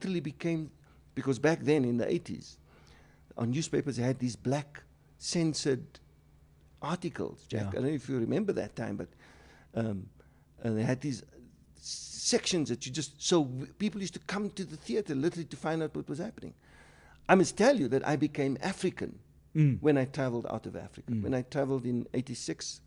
literally became, because back then in the 80s, on newspapers they had these black censored articles, Jack. Yeah. I don't know if you remember that time, but and they had these sections that you just, so people used to come to the theater literally to find out what was happening. I must tell you that I became African when I traveled out of Africa. When I traveled in 86,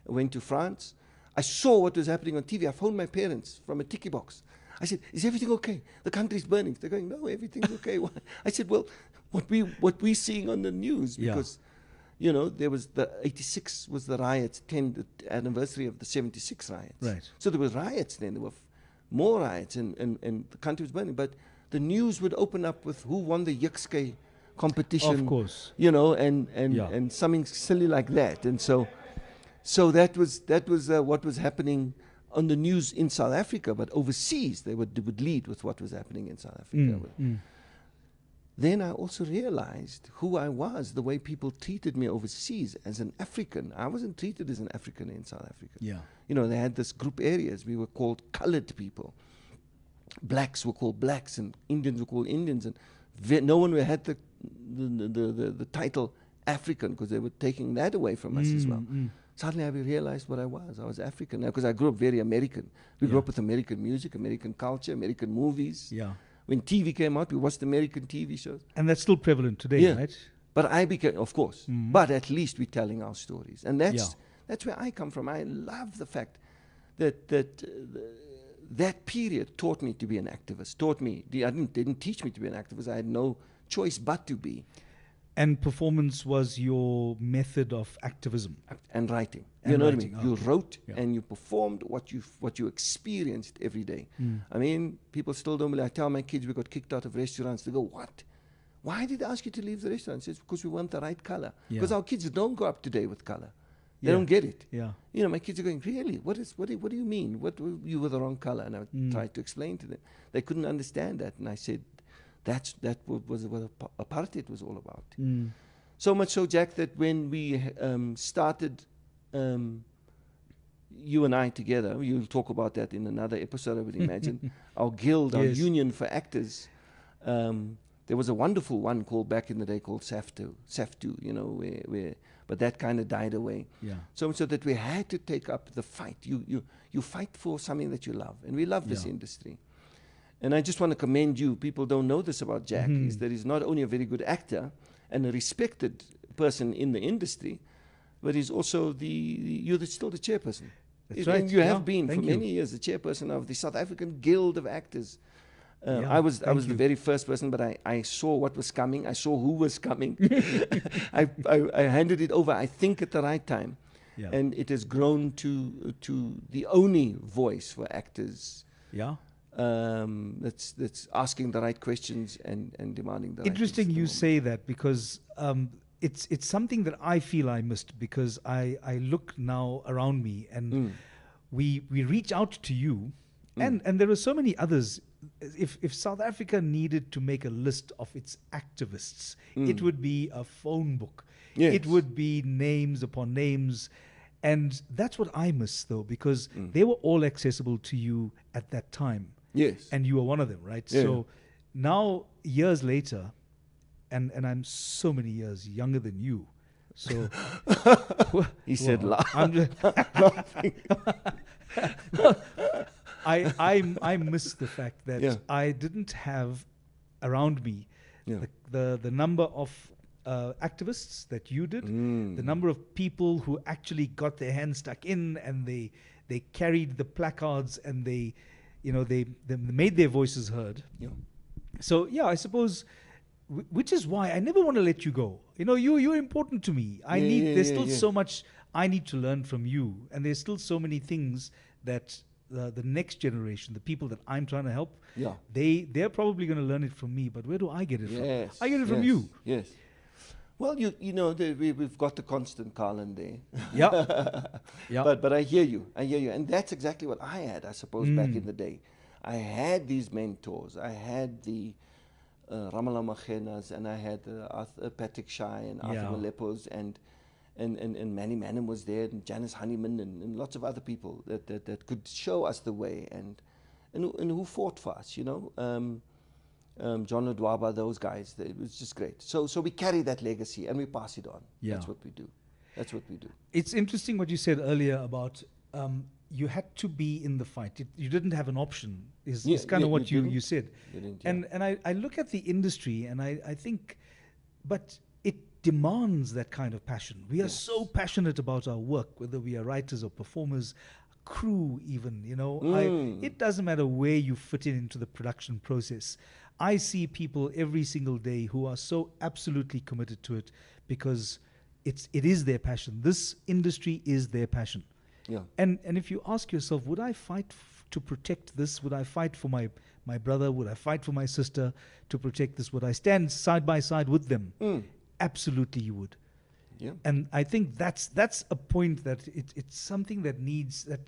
I went to France. I saw what was happening on TV. I phoned my parents from a tiki box. I said, is everything okay? The country's burning. They're going, no, everything's okay. I said, well, what we're seeing on the news, because you know, there was the 86 was the riots, the anniversary of the 76 riots. Right. So there was riots then. There were more riots, and the country was burning. But the news would open up with who won the Yikske competition. Of course. You know, and something silly like that. And so that was what was happening on the news in South Africa. But overseas, they would lead with what was happening in South Africa. Then I also realized who I was, the way people treated me overseas as an African. I wasn't treated as an African in South Africa. Yeah. You know, they had this group areas. We were called colored people. Blacks were called blacks, and Indians were called Indians. And no one had the title African, because they were taking that away from us as well. Suddenly I realized what I was. I was African, because I grew up very American. We grew up with American music, American culture, American movies. Yeah. When TV came out, we watched American TV shows. And that's still prevalent today, right? But I became, of course, but at least we're telling our stories. And that's where I come from. I love the fact that that period taught me to be an activist, didn't teach me to be an activist. I had no choice but to be. And performance was your method of activism. And writing. And you know writing, what I mean? You wrote Yeah. and you performed what you experienced every day. I mean, people still don't believe. I tell my kids we got kicked out of restaurants. They go, what? Why did they ask you to leave the restaurant? It's because we want the right color. Because our kids don't go up to date with color. They don't get it. Yeah. You know, my kids are going, really? What do you mean? You were the wrong color? And I tried to explain to them. They couldn't understand that. And I said, that was what apartheid was all about. So much so, Jack, that when we started, you and I together, you'll talk about that in another episode, I would imagine, our guild, our union for actors, there was a wonderful one called back in the day called SAFTU, you know, but that kind of died away. Yeah. So that we had to take up the fight. You fight for something that you love, and we love this industry. And I just want to commend you. People don't know this about Jack, is that he's not only a very good actor and a respected person in the industry, but he's also you're still the chairperson. That's right. And you have been for Thank you. many years the chairperson of the South African Guild of Actors. Yeah, I was thank the you. very first person, but I saw what was coming. I saw who was coming. I handed it over, I think, at the right time. Yeah. And it has grown to the only voice for actors Yeah. that's asking the right questions and demanding the Interesting right things. you say that, because it's something that I feel I missed, because I look now around me and we reach out to you, and there are so many others. If South Africa needed to make a list of its activists, it would be a phone book. Yes. It would be names upon names. And that's what I miss, though, because they were all accessible to you at that time. Yes. And you were one of them, right? Yeah. So now, years later, and I'm so many years younger than you. So He said, I'm just I miss the fact that I didn't have around me the number of activists that you did, the number of people who actually got their hands stuck in, and they carried the placards, and they made their voices heard. Yeah. So I suppose, which is why I never want to let you go. You know, you're important to me. There's still so much I need to learn from you, and there's still so many things that the next generation, the people that I'm trying to help, they're probably going to learn it from me. But where do I get it from? I get it from you. Yes. Well, you know, we've got the constant Carlin there. Yeah. But I hear you, and that's exactly what I had, I suppose, back in the day. I had these mentors. I had the Ramala Machenas, and I had Patrick Shai and Arthur Malepos, and Manny Manham was there, and Janice Honeyman, and lots of other people that could show us the way, and who fought for us, you know. John Ludwaba, those guys. It was just great. So we carry that legacy and we pass it on. Yeah. That's what we do. That's what we do. It's interesting what you said earlier about you had to be in the fight. You didn't have an option. Is kind of what you said. You didn't, yeah. And I look at the industry and I think, but it demands that kind of passion. We are so passionate about our work, whether we are writers or performers, crew even, you know. It doesn't matter where you fit into the production process. I see people every single day who are so absolutely committed to it because it is their passion. This industry is their passion. Yeah. And if you ask yourself, would I fight to protect this? Would I fight for my brother? Would I fight for my sister to protect this? Would I stand side by side with them? Absolutely you would. Yeah. And I think that's a point that it's something that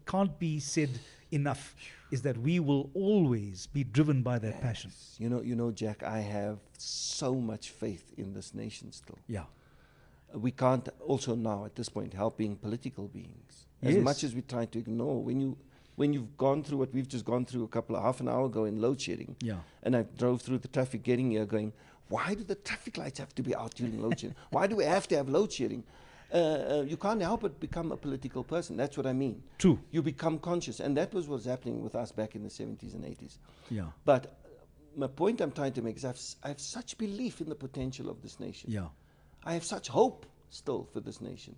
can't be said enough, is that we will always be driven by that passion. You know, Jack, I have so much faith in this nation still. Yeah. We can't also now at this point help being political beings. As much as we try to ignore, when you've gone through what we've just gone through half an hour ago in load shedding, and I drove through the traffic getting here going, why do the traffic lights have to be out during load shedding? Why do we have to have load shedding? You can't help but become a political person. That's what I mean. True. You become conscious. And that was what's happening with us back in the 70s and 80s. Yeah. But my point I'm trying to make is I have such belief in the potential of this nation. Yeah. I have such hope still for this nation.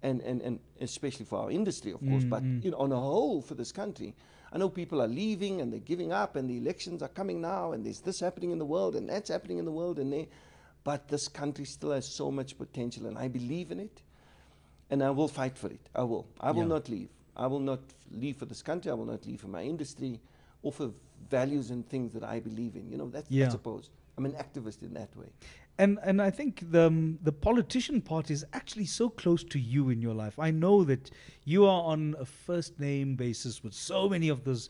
And especially for our industry, of course, but on a whole for this country. I know people are leaving and they're giving up and the elections are coming now and there's this happening in the world and that's happening in the world but this country still has so much potential and I believe in it and I will fight for it. I will not leave. I will not leave for this country. I will not leave for my industry or for values and things that I believe in. You know, I suppose I'm an activist in that way. And I think the politician part is actually so close to you in your life. I know that you are on a first name basis with so many of these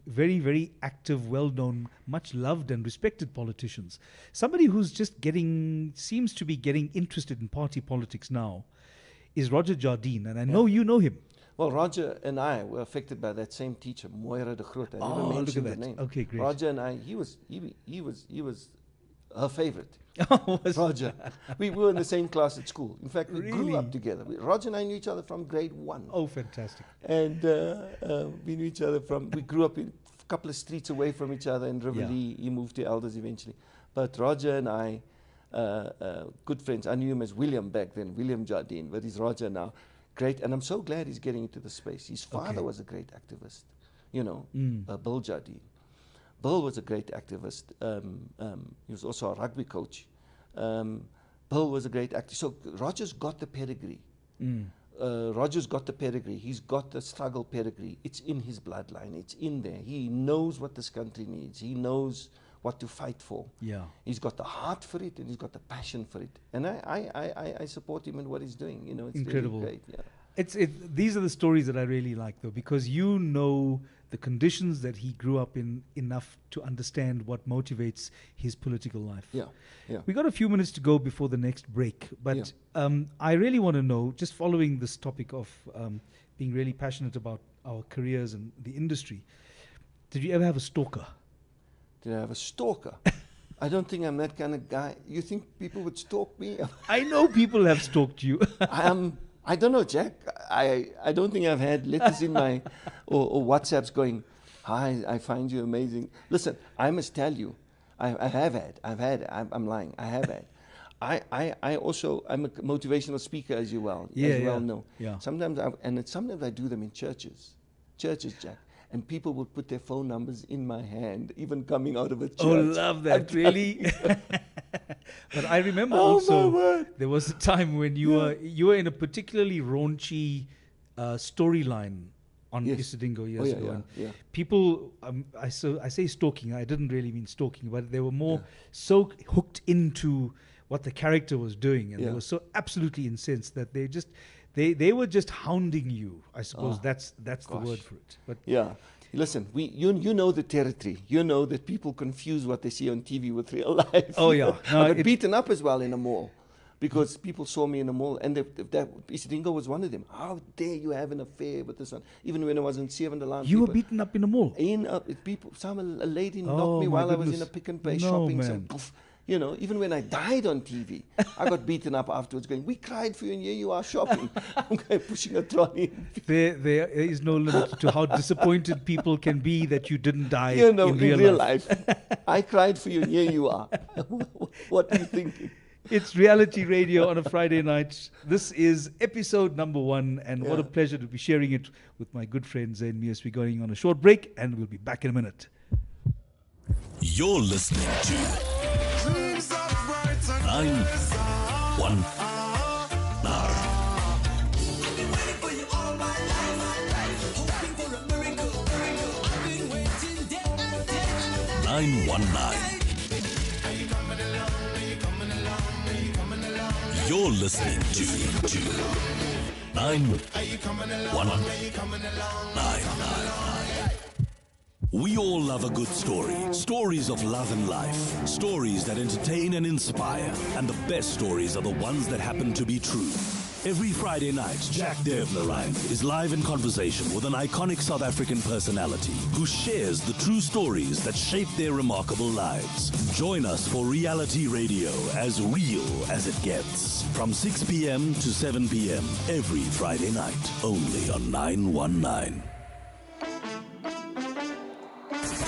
very, very active, well-known, much loved and respected politicians. Somebody who's just seems to be getting interested in party politics now is Roger Jardine, and I know you know him. Well, Roger and I were affected by that same teacher, Moira de Groot. I never mentioned the name. Okay, great. Roger and I, he was her favorite. Roger. We were in the same class at school. In fact, we grew up together. Roger and I knew each other from grade 1. Oh, fantastic. And we knew each other we grew up in a couple of streets away from each other in Rivoli. He moved to Elders eventually. But Roger and I, good friends. I knew him as William back then, William Jardine, but he's Roger now. Great. And I'm so glad he's getting into the space. His father was a great activist, Bill Jardine. Bill was a great activist. He was also a rugby coach. Bill was a great actor. So Roger's got the pedigree. Roger's got the pedigree. He's got the struggle pedigree. It's in his bloodline. It's in there. He knows what this country needs. He knows what to fight for. Yeah. He's got the heart for it and he's got the passion for it. And I support him in what he's doing. You know, it's incredible. Really great. Yeah. These are the stories that I really like, though, because you know the conditions that he grew up in enough to understand what motivates his political life. Yeah, yeah. We got a few minutes to go before the next break, but I really want to know, just following this topic of being really passionate about our careers and the industry, did you ever have a stalker? Did I have a stalker? I don't think I'm that kind of guy. You think people would stalk me? I know people have stalked you. I don't know, Jack. I don't think I've had letters in my or WhatsApps going, "Hi, I find you amazing." Listen, I must tell you, I have had. I'm lying. I have had. I'm a motivational speaker, as you well know. Yeah. Sometimes I do them in churches, Jack. And people would put their phone numbers in my hand, even coming out of a church. Oh, love that, really? But I remember also there was a time when you were in a particularly raunchy storyline on Isidingo years ago. And people, I say stalking, I didn't really mean stalking, but they were more so hooked into what the character was doing, and they were so absolutely incensed that they were just hounding you. I suppose that's the word for it. But listen, you know the territory. You know that people confuse what they see on TV with real life. Oh yeah, I got beaten up as well in a mall because people saw me in the mall, and Isidingo was one of them. How dare you have an affair with this one? Even when I was in Seven Alarm. You were beaten up in the mall? A lady knocked me while I was in a Pick and Pay shopping. Man. So poof, even when I died on TV, I got beaten up afterwards going, we cried for you and here you are shopping. I'm going pushing a trolley. There is no limit to how disappointed people can be that you didn't die in real life. I cried for you and here you are. What are you thinking? It's Reality Radio on a Friday night. This is episode number 1, and what a pleasure to be sharing it with my good friend Zane Meas. We're going on a short break, and we'll be back in a minute. You're listening to 919. 919. You're listening to 919. We all love a good story. Stories of love and life. Stories that entertain and inspire. And the best stories are the ones that happen to be true. Every Friday night, Jack Devnarain is live in conversation with an iconic South African personality who shares the true stories that shape their remarkable lives. Join us for Reality Radio, as real as it gets. From 6 p.m. to 7 p.m. every Friday night, only on 919.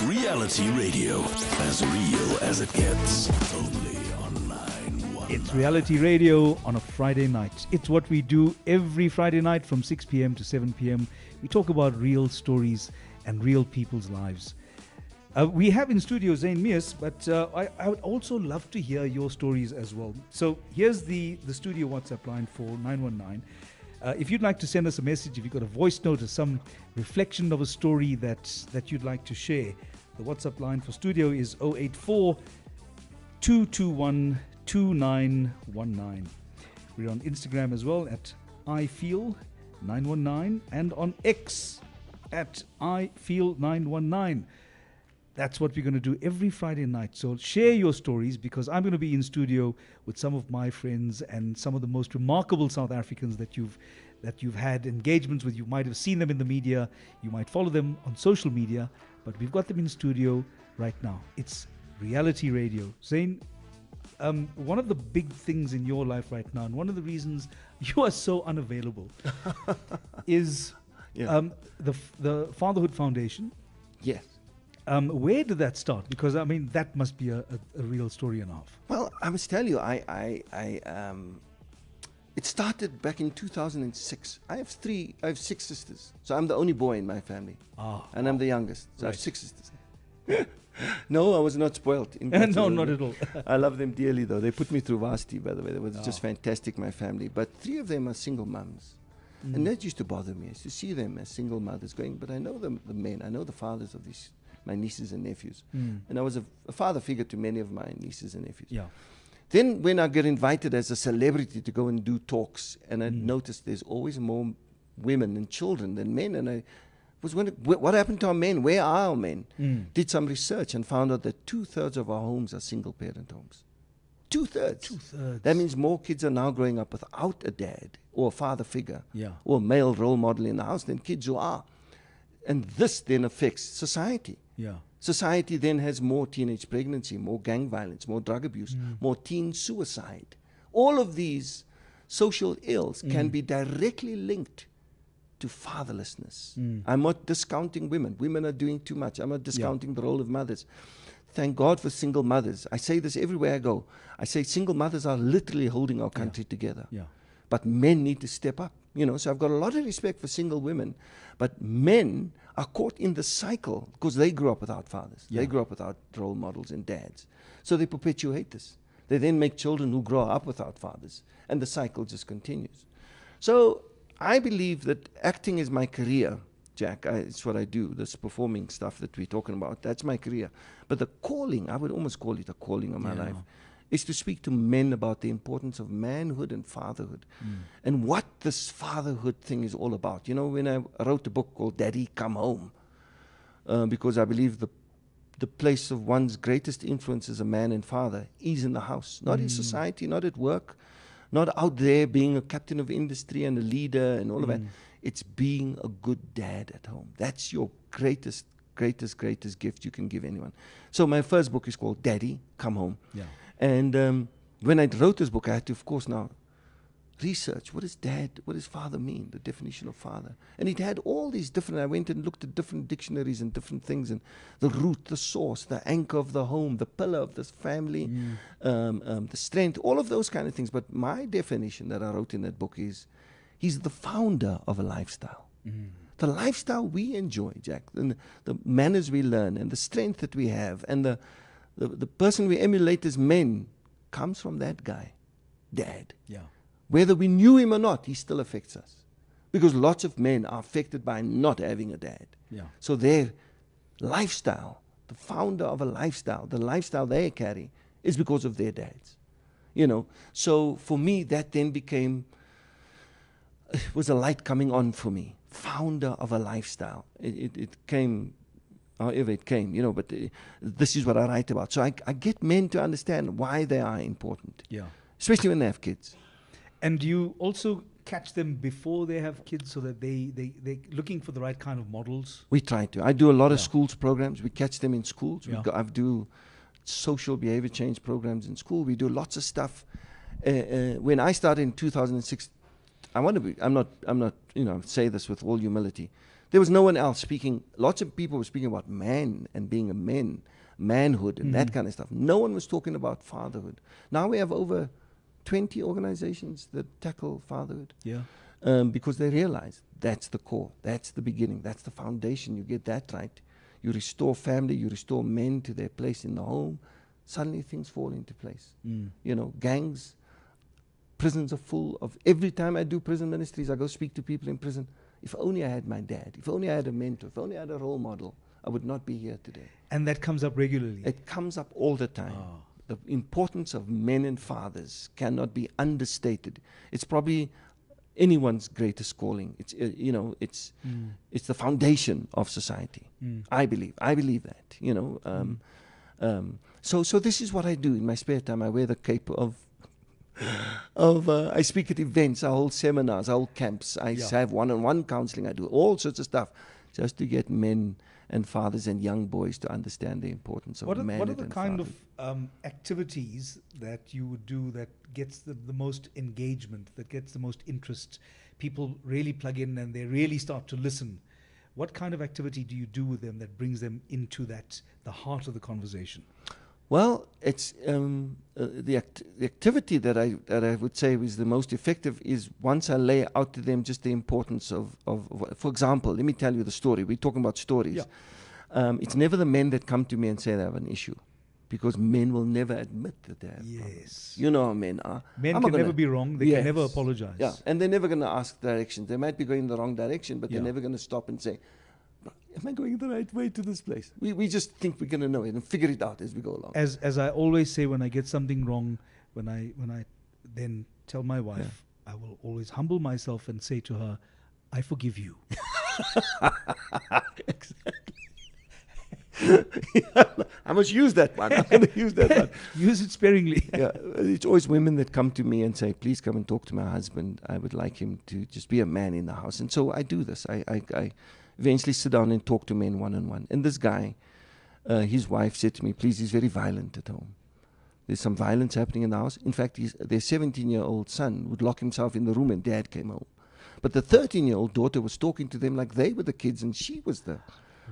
Reality Radio, as real as it gets, only on 919. It's Reality Radio on a Friday night. It's what we do every Friday night from 6 p.m. to 7 p.m. We talk about real stories and real people's lives. We have in studio Zane Meas, but I would also love to hear your stories as well. So here's the studio WhatsApp line for 919. If you'd like to send us a message, if you've got a voice note or some reflection of a story that you'd like to share, the WhatsApp line for studio is 084 221 2919. We're on Instagram as well at iFeel919 and on X at iFeel919. That's what we're going to do every Friday night. So share your stories, because I'm going to be in studio with some of my friends and some of the most remarkable South Africans that you've had engagements with. You might have seen them in the media, you might follow them on social media, but we've got them in studio right now. It's Reality Radio. Zane, one of the big things in your life right now, and one of the reasons you are so unavailable, is the Fatherhood Foundation. Yes. Where did that start? Because that must be a real story and a half. Well, I must tell you, it started back in 2006. I have 6 sisters, so I'm the only boy in my family, and I'm the youngest. So I have 6 sisters. No, I was not spoiled. No, not at all. I love them dearly, though. They put me through varsity, by the way. It was just fantastic, my family. But 3 of them are single mums. And that used to bother me. I used to see them as single mothers going, but I know the men, I know the fathers of my nieces and nephews. And I was a father figure to many of my nieces and nephews. Yeah. Then when I get invited as a celebrity to go and do talks, and I noticed there's always more women and children than men, and I was wondering, what happened to our men? Where are our men? Did some research and found out that 2/3 of our homes are single-parent homes. 2/3. 2/3. That means more kids are now growing up without a dad or a father figure or a male role model in the house than kids who are. And this then affects society. Yeah. Society then has more teenage pregnancy, more gang violence, more drug abuse, more teen suicide. All of these social ills can be directly linked to fatherlessness. I'm not discounting women. Women are doing too much. I'm not discounting the role of mothers. Thank God for single mothers. I say this everywhere I go. I say single mothers are literally holding our country together. Yeah. But men need to step up. So I've got a lot of respect for single women, but men are caught in the cycle because they grew up without fathers. They grew up without role models and dads. So they perpetuate this. They then make children who grow up without fathers, and the cycle just continues. So I believe that acting is my career, Jack. It's what I do, this performing stuff that we're talking about. That's my career. But the calling, I would almost call it a calling of my life, is to speak to men about the importance of manhood and fatherhood and what this fatherhood thing is all about. When I wrote a book called Daddy Come Home, because I believe the place of one's greatest influence as a man and father is in the house, not in society, not at work, not out there being a captain of industry and a leader and all of that. It's being a good dad at home. That's your greatest gift you can give anyone. So my first book is called Daddy, Come Home. Yeah. And when I wrote this book, I had to, of course, now research. What does father mean? The definition of father. And it had all these different, I went and looked at different dictionaries and different things, and the root, the source, the anchor of the home, the pillar of this family, the strength, all of those kind of things. But my definition that I wrote in that book is, he's the founder of a lifestyle. The lifestyle we enjoy, Jack, and the manners we learn, and the strength that we have, and the person we emulate as men comes from that guy, Dad. Yeah. Whether we knew him or not, he still affects us. Because lots of men are affected by not having a dad. Yeah. So their lifestyle, the founder of a lifestyle, the lifestyle they carry, is because of their dads. You know, so for me, that then was a light coming on for me. Founder of a lifestyle. It came, however it came, you know, but this is what I write about. So I get men to understand why they are important. Yeah. Especially when they have kids. And do you also catch them before they have kids so that they're looking for the right kind of models? We try to. I do a lot of schools programs. We catch them in schools. Yeah. I do social behavior change programs in school. We do lots of stuff. When I started in 2006, I'm not, you know, say this with all humility. There was no one else speaking. Lots of people were speaking about man and being a manhood and that kind of stuff. No one was talking about fatherhood. Now we have over 20 organizations that tackle fatherhood. Yeah. Because they realize that's the core, that's the beginning, that's the foundation. You get that right, you restore family, you restore men to their place in the home, suddenly things fall into place. You know, gangs, prisons are full of, every time I do prison ministries, I go speak to people in prison. If only I had my dad, if only I had a mentor, if only I had a role model, I would not be here today. And that comes up regularly? It comes up all the time. The importance of men and fathers cannot be understated. It's probably anyone's greatest calling. It's you know, it's the foundation of society. I believe that. You know, so this is what I do in my spare time. I wear the cape of I speak at events, I hold seminars, I hold camps. I have one-on-one counseling. I do all sorts of stuff just to get men and fathers and young boys to understand the importance of manhood. What are the kind of activities that you would do that gets the most engagement, that gets the most interest? People really plug in and they really start to listen. What kind of activity do you do with them that brings them into the heart of the conversation? Well, it's the activity that I would say is the most effective is once I lay out to them just the importance of for example, let me tell you the story. We're talking about stories. Yeah. It's never the men that come to me and say they have an issue, because men will never admit that they have problems. You know how men are. Men can never be wrong. They can never apologize. Yeah, and they're never going to ask directions. They might be going the wrong direction, but they're never going to stop and say, am I going the right way to this place? We just think we're going to know it and figure it out as we go along. As I always say, when I get something wrong, when I then tell my wife, I will always humble myself and say to her, I forgive you. Exactly. I must use that one. I'm going to use that one. Use it sparingly. Yeah, it's always women that come to me and say, please come and talk to my husband. I would like him to just be a man in the house. And so I do this. I eventually sit down and talk to men one-on-one. And this guy, his wife said to me, please, he's very violent at home. There's some violence happening in the house. In fact, their 17-year-old son would lock himself in the room and dad came home. But the 13-year-old daughter was talking to them like they were the kids and she was the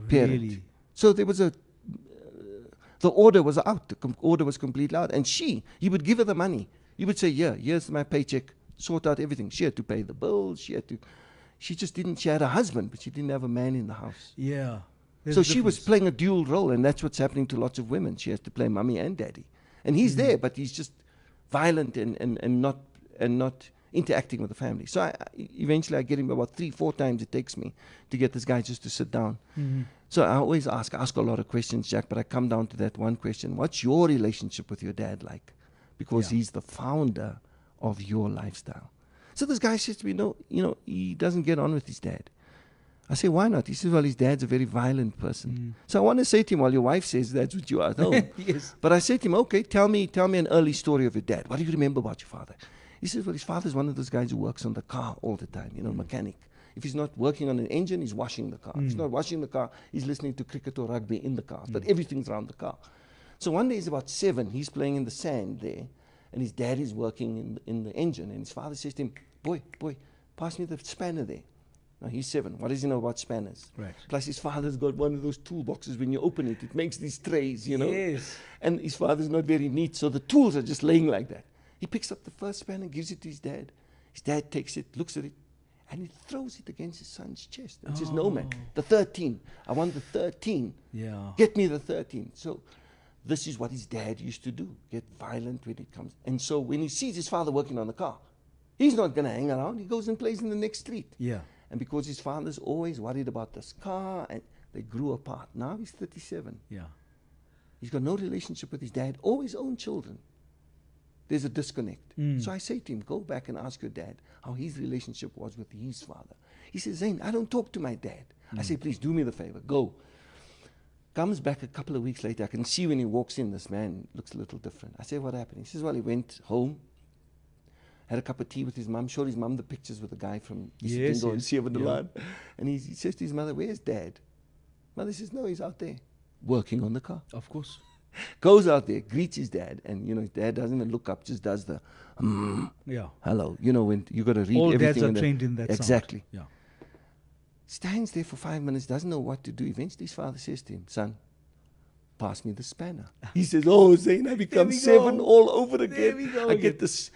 parent. Really? So there was the order was out. The order was completely out. And he would give her the money. He would say, here's my paycheck. Sort out everything. She had to pay the bills. She had a husband, but she didn't have a man in the house. Yeah. So she was playing a dual role, and that's what's happening to lots of women. She has to play mommy and daddy. And he's there, but he's just violent and not interacting with the family. So eventually I get him about 3-4 times it takes me to get this guy just to sit down. So I always ask a lot of questions, Jack, but I come down to that one question. What's your relationship with your dad like? Because he's the founder of your lifestyle. So this guy says to me, no, he doesn't get on with his dad. I say, why not? He says, well, his dad's a very violent person. So I want to say to him, well, your wife says that's what you are at home. Yes. But I say to him, okay, tell me an early story of your dad. What do you remember about your father? He says, well, his father's one of those guys who works on the car all the time, mechanic. If he's not working on an engine, he's washing the car. If he's not washing the car, he's listening to cricket or rugby in the car. But everything's around the car. So one day he's about 7, he's playing in the sand there, and his dad is working in the engine, and his father says to him, boy, pass me the spanner there. Now he's 7. What does he know about spanners? Right. Plus his father's got one of those toolboxes. When you open it, it makes these trays, Yes. And his father's not very neat, so the tools are just laying like that. He picks up the first spanner, gives it to his dad. His dad takes it, looks at it, and he throws it against his son's chest and says, no, man, the 13. I want the 13. Yeah. Get me the 13. So this is what his dad used to do, get violent when it comes. And so when he sees his father working on the car, he's not going to hang around. He goes and plays in the next street. Yeah. And because his father's always worried about this car, and they grew apart. Now he's 37. Yeah. He's got no relationship with his dad or his own children. There's a disconnect. So I say to him, go back and ask your dad how his relationship was with his father. He says, Zane, I don't talk to my dad. I say, please do me the favor, go. Comes back a couple of weeks later. I can see when he walks in, this man looks a little different. I say, what happened? He says, well, he went home, had a cup of tea with his mum, showed his mum the pictures with the guy from East and Seven the Line. And he says to his mother, where's dad? Mother says, no, he's out there working on the car. Of course. Goes out there, greets his dad, and his dad doesn't even look up, just does the hello. When you got to read all everything. All dads are trained in that exactly. sound. Yeah. Stands there for 5 minutes, doesn't know what to do. Eventually his father says to him, son, pass me the spanner. He says, oh, Zane, I become 7 all over again. There we go I get this,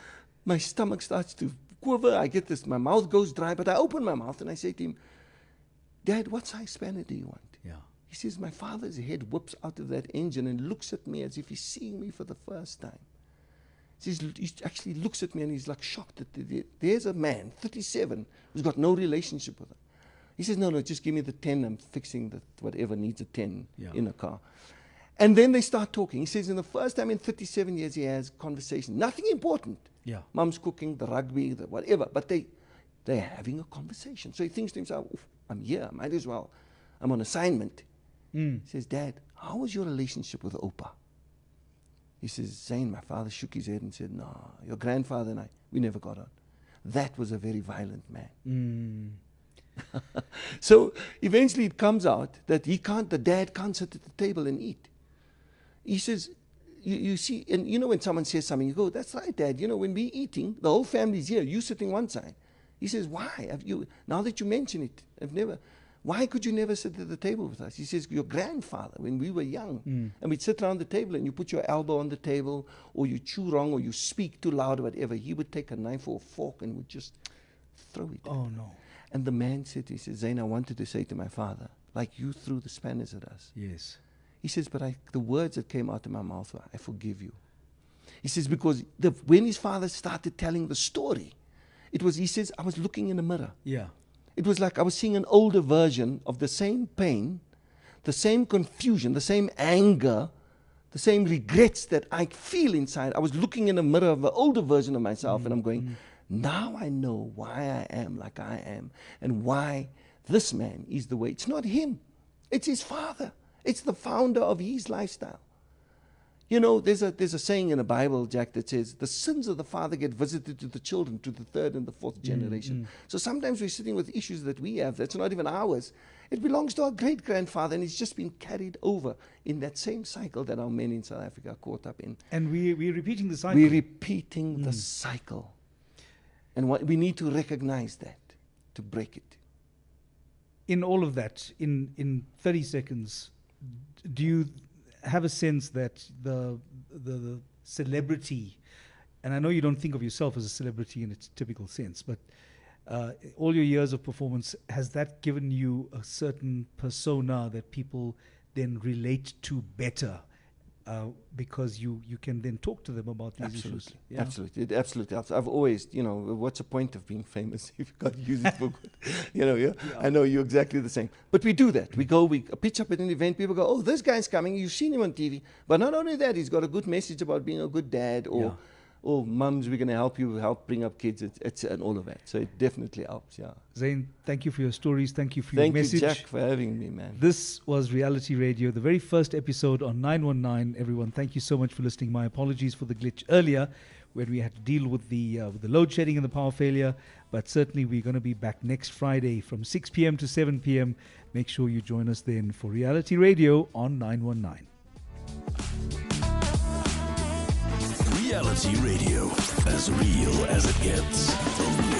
my stomach starts to quiver, I get this, my mouth goes dry, but I open my mouth and I say to him, Dad, what size spanner do you want? Yeah. He says, my father's head whips out of that engine and looks at me as if he's seeing me for the first time. He actually looks at me and he's like shocked that there's a man, 37, who's got no relationship with her. He says, no, just give me the 10. I'm fixing whatever needs a 10 in a car. And then they start talking. He says, in the first time in 37 years, he has conversation. Nothing important. Yeah. Mom's cooking, the rugby, the whatever. But they're having a conversation. So he thinks to himself, I'm here. I might as well. I'm on assignment. He says, Dad, how was your relationship with Opa? He says, Zane, my father shook his head and said, no, your grandfather and I, we never got on. That was a very violent man. So eventually it comes out that the dad can't sit at the table and eat. He says, you see, and when someone says something, you go, that's right, Dad. When we're eating, the whole family's here, you sitting one side. He says, why? Now that you mention it, why could you never sit at the table with us? He says, your grandfather, when we were young, and we'd sit around the table and you put your elbow on the table, or you chew wrong, or you speak too loud, or whatever, he would take a knife or a fork and would just throw it. Oh, no. And the man said, he says, Zane, I wanted to say to my father, like you threw the spanners at us. Yes. He says, but the words that came out of my mouth were, I forgive you. He says, because when his father started telling the story, he says, I was looking in a mirror. Yeah. It was like I was seeing an older version of the same pain, the same confusion, the same anger, the same regrets that I feel inside. I was looking in a mirror of an older version of myself, and I'm going, now I know why I am like I am, and why this man is the way. It's not him. It's his father. It's the founder of his lifestyle. There's a saying in the Bible, Jack, that says, the sins of the father get visited to the children, to the 3rd and the 4th generation. So sometimes we're sitting with issues that we have that's not even ours. It belongs to our great-grandfather, and it's just been carried over in that same cycle that our men in South Africa are caught up in. And we're repeating the cycle. We're repeating the cycle. And we need to recognize that, to break it. In all of that, in 30 seconds, do you have a sense that the celebrity, and I know you don't think of yourself as a celebrity in its typical sense, but all your years of performance, has that given you a certain persona that people then relate to better? Because you can then talk to them about these issues. Yeah. Absolutely. It absolutely helps. I've always, what's the point of being famous if you can't use it for good? Yeah. I know you're exactly the same. But we do that. We pitch up at an event, people go, oh, this guy's coming, you've seen him on TV. But not only that, he's got a good message about being a good dad, or or mums, we're going to help bring up kids. It's and all of that. So it definitely helps. Yeah. Zane, thank you for your stories. Thank you for your message. Thank you, Jack, for having me, man. This was Reality Radio, the very first episode on 919. Everyone, thank you so much for listening. My apologies for the glitch earlier when we had to deal with the load shedding and the power failure. But certainly we're going to be back next Friday from 6 p.m. to 7 p.m. Make sure you join us then for Reality Radio on 919. Reality Radio, as real as it gets. From